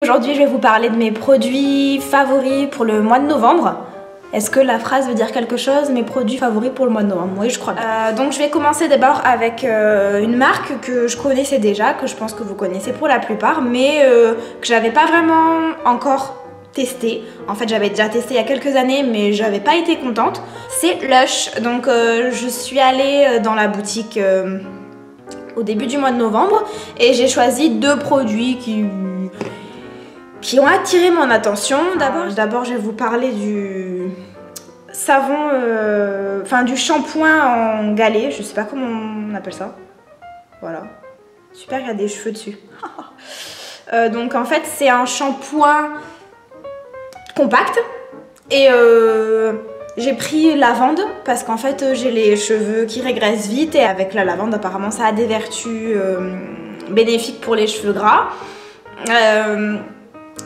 Aujourd'hui, je vais vous parler de mes produits favoris pour le mois de novembre. Est-ce que la phrase veut dire quelque chose? Mes produits favoris pour le mois de novembre? Oui, je crois bien. Donc je vais commencer d'abord avec une marque que je connaissais déjà, que je pense que vous connaissez pour la plupart, mais que j'avais pas vraiment encore testé. En fait, j'avais déjà testé il y a quelques années, mais j'avais pas été contente. C'est Lush. Donc je suis allée dans la boutique au début du mois de novembre et j'ai choisi deux produits qui ont attiré mon attention. D'abord, je vais vous parler du savon, enfin du shampoing en galet, je sais pas comment on appelle ça. Voilà. Super, il y a des cheveux dessus. Donc en fait, c'est un shampoing compact et j'ai pris lavande parce qu'en fait, j'ai les cheveux qui régressent vite et avec la lavande, apparemment, ça a des vertus bénéfiques pour les cheveux gras.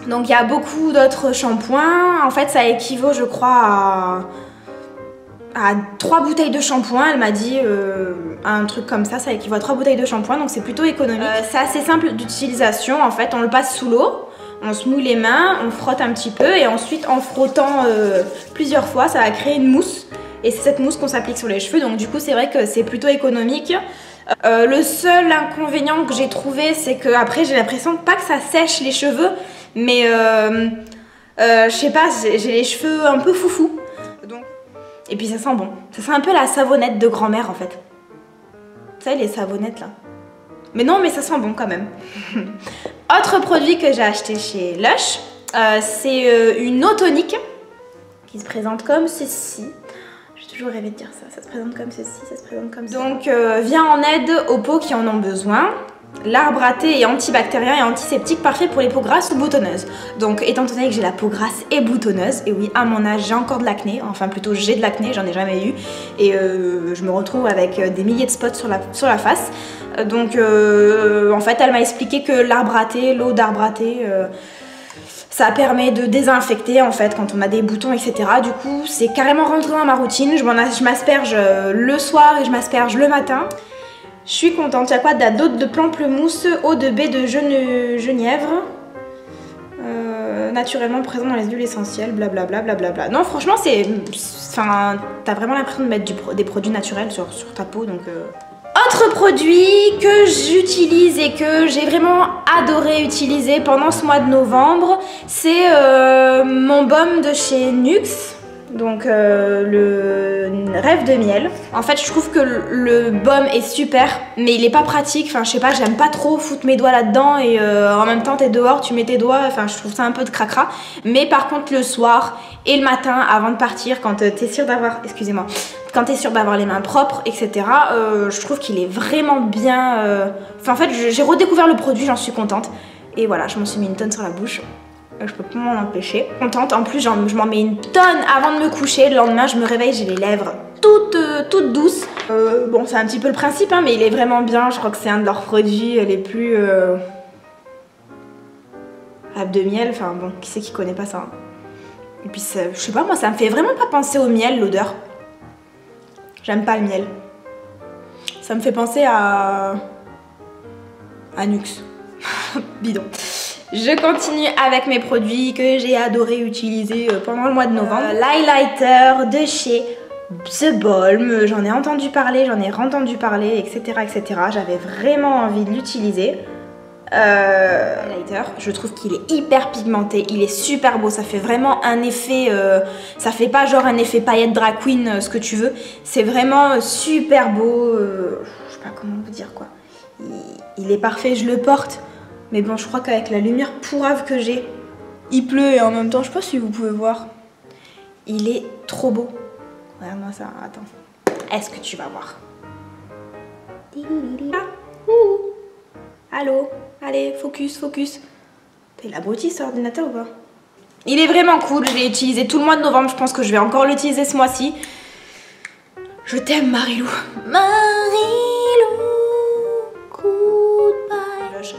Donc il y a beaucoup d'autres shampoings. En fait, ça équivaut, je crois, à 3 bouteilles de shampoing. Elle m'a dit un truc comme ça équivaut à 3 bouteilles de shampoing, donc c'est plutôt économique. C'est assez simple d'utilisation. En fait, on le passe sous l'eau, on se mouille les mains, on frotte un petit peu et ensuite en frottant plusieurs fois, ça va créer une mousse. Et c'est cette mousse qu'on s'applique sur les cheveux, donc du coup c'est vrai que c'est plutôt économique. Le seul inconvénient que j'ai trouvé, c'est que après j'ai l'impression pas que ça sèche les cheveux, mais je sais pas, j'ai les cheveux un peu foufou. Donc... Et puis ça sent bon. Ça sent un peu la savonnette de grand-mère en fait. Vous savez, les savonnettes là. Mais non, mais ça sent bon quand même. Autre produit que j'ai acheté chez Lush, c'est une eau tonique qui se présente comme ceci. J'ai toujours rêvé de dire ça. Ça se présente comme ceci, ça se présente comme ça. Donc vient en aide aux peaux qui en ont besoin. L'arbre à thé est antibactérien et antiseptique, parfait pour les peaux grasses ou boutonneuses. Donc étant donné que j'ai la peau grasse et boutonneuse, et oui, à mon âge j'ai encore de l'acné, enfin plutôt j'ai de l'acné, j'en ai jamais eu, et je me retrouve avec des milliers de spots sur la face. Donc en fait elle m'a expliqué que l'arbre à thé, l'eau d'arbre à thé, ça permet de désinfecter en fait quand on a des boutons, etc. Du coup c'est carrément rentré dans ma routine, je m'asperge le soir et je m'asperge le matin. Je suis contente. Il y a quoi? D'eau de pamplemousse, eau de baie de genièvre, naturellement présent dans les huiles essentielles, blablabla, blablabla. Non, franchement, c'est... Enfin, t'as vraiment l'impression de mettre des produits naturels sur ta peau, donc... Autre produit que j'utilise et que j'ai vraiment adoré utiliser pendant ce mois de novembre, c'est mon baume de chez Nuxe. Donc le rêve de miel. En fait je trouve que le baume est super, mais il est pas pratique. Enfin je sais pas, j'aime pas trop foutre mes doigts là-dedans et en même temps t'es dehors, tu mets tes doigts. Enfin je trouve ça un peu de cracra. Mais par contre le soir et le matin avant de partir, quand t'es sûr d'avoir, excusez-moi, quand t'es sûr d'avoir les mains propres, etc. Je trouve qu'il est vraiment bien. Enfin en fait j'ai redécouvert le produit, j'en suis contente. Et voilà, je m'en suis mis une tonne sur la bouche. Je peux pas m'en empêcher. Contente, en plus je m'en mets une tonne avant de me coucher. Le lendemain je me réveille, j'ai les lèvres toutes douces. Bon c'est un petit peu le principe hein, mais il est vraiment bien. Je crois que c'est un de leurs produits les plus... Rêve de miel, enfin bon, qui c'est qui connaît pas ça hein. Et puis je sais pas moi, ça me fait vraiment pas penser au miel l'odeur. J'aime pas le miel. Ça me fait penser à Nuxe. Bidon. Je continue avec mes produits que j'ai adoré utiliser pendant le mois de novembre. L'highlighter de chez The Balm, j'en ai entendu parler, j'en ai entendu parler, etc. etc. J'avais vraiment envie de l'utiliser. Highlighter, je trouve qu'il est hyper pigmenté, il est super beau, ça fait vraiment un effet, ça fait pas genre un effet paillette drag queen, ce que tu veux. C'est vraiment super beau, je sais pas comment vous dire quoi. Il est parfait, je le porte. Mais bon, je crois qu'avec la lumière pourrave que j'ai, il pleut et en même temps, je sais pas si vous pouvez voir, il est trop beau. Regarde-moi ça, attends. Est-ce que tu vas voir? Ah, allô? Allez, focus, focus. T'es l'abruti cet ordinateur ou pas? Il est vraiment cool, je l'ai utilisé tout le mois de novembre, je pense que je vais encore l'utiliser ce mois-ci. Je t'aime Marilou. Marilou.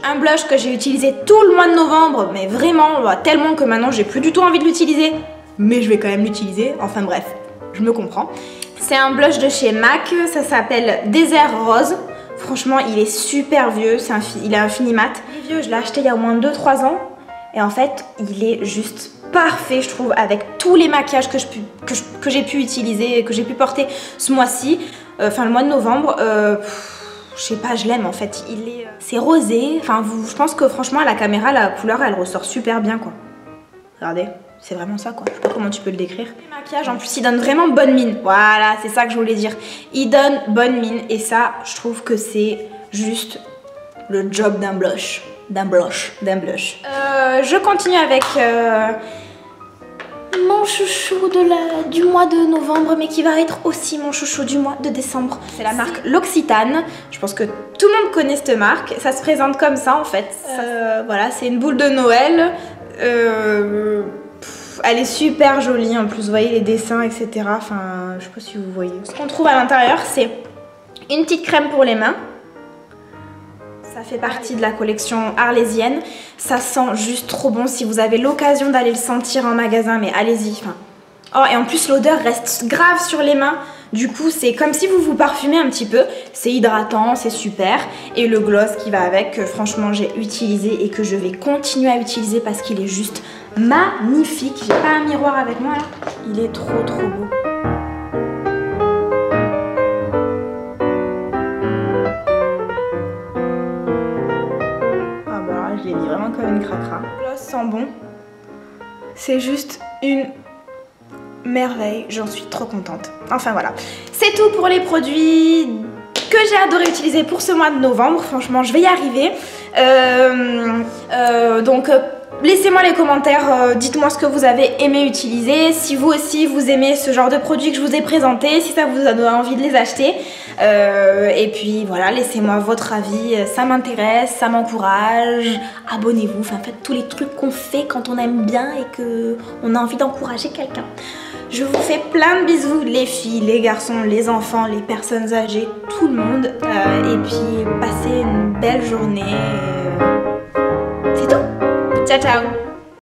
Un blush que j'ai utilisé tout le mois de novembre, mais vraiment tellement que maintenant j'ai plus du tout envie de l'utiliser, mais je vais quand même l'utiliser, enfin bref, je me comprends. C'est un blush de chez MAC, ça s'appelle Désert Rose. Franchement il est super vieux, il est infini mat. Il est vieux, je l'ai acheté il y a au moins 2-3 ans, Et en fait, il est juste parfait, je trouve, avec tous les maquillages que j'ai pu utiliser, que j'ai pu porter ce mois-ci, enfin le mois de novembre. Je sais pas, je l'aime en fait. C'est rosé. Enfin, je pense que franchement, à la caméra, la couleur, elle ressort super bien, quoi. Regardez, c'est vraiment ça, quoi. Je sais pas comment tu peux le décrire. Le maquillage, en plus, il donne vraiment bonne mine. Voilà, c'est ça que je voulais dire. Il donne bonne mine. Et ça, je trouve que c'est juste le job d'un blush. Je continue avec mon chouchou du mois de novembre, mais qui va être aussi mon chouchou du mois de décembre. C'est la marque L'Occitane. Je pense que tout le monde connaît cette marque. Ça se présente comme ça en fait. Voilà, c'est une boule de Noël. Elle est super jolie en plus, vous voyez les dessins, etc. Enfin, je sais pas si vous voyez. Ce qu'on trouve à l'intérieur, c'est une petite crème pour les mains. Ça fait partie de la collection arlésienne. Ça sent juste trop bon. Si vous avez l'occasion d'aller le sentir en magasin, mais allez-y. Enfin... Oh, et en plus, l'odeur reste grave sur les mains. Du coup, c'est comme si vous vous parfumez un petit peu. C'est hydratant, c'est super. Et le gloss qui va avec, que franchement, j'ai utilisé et que je vais continuer à utiliser parce qu'il est juste magnifique. J'ai pas un miroir avec moi là. Il est trop beau. Je l'ai mis vraiment comme une cracra. Le gloss sent bon. C'est juste une merveille. J'en suis trop contente. Enfin voilà. C'est tout pour les produits que j'ai adoré utiliser pour ce mois de novembre. Franchement, je vais y arriver. Donc, laissez-moi les commentaires. Dites-moi ce que vous avez aimé utiliser. Si vous aussi, vous aimez ce genre de produits que je vous ai présenté. Si ça vous a donné envie de les acheter. Et puis voilà, laissez-moi votre avis, ça m'intéresse, ça m'encourage. Abonnez-vous, enfin faites tous les trucs qu'on fait quand on aime bien et qu'on a envie d'encourager quelqu'un. Je vous fais plein de bisous, les filles, les garçons, les enfants, les personnes âgées, tout le monde. Et puis passez une belle journée. C'est tout. Ciao ciao.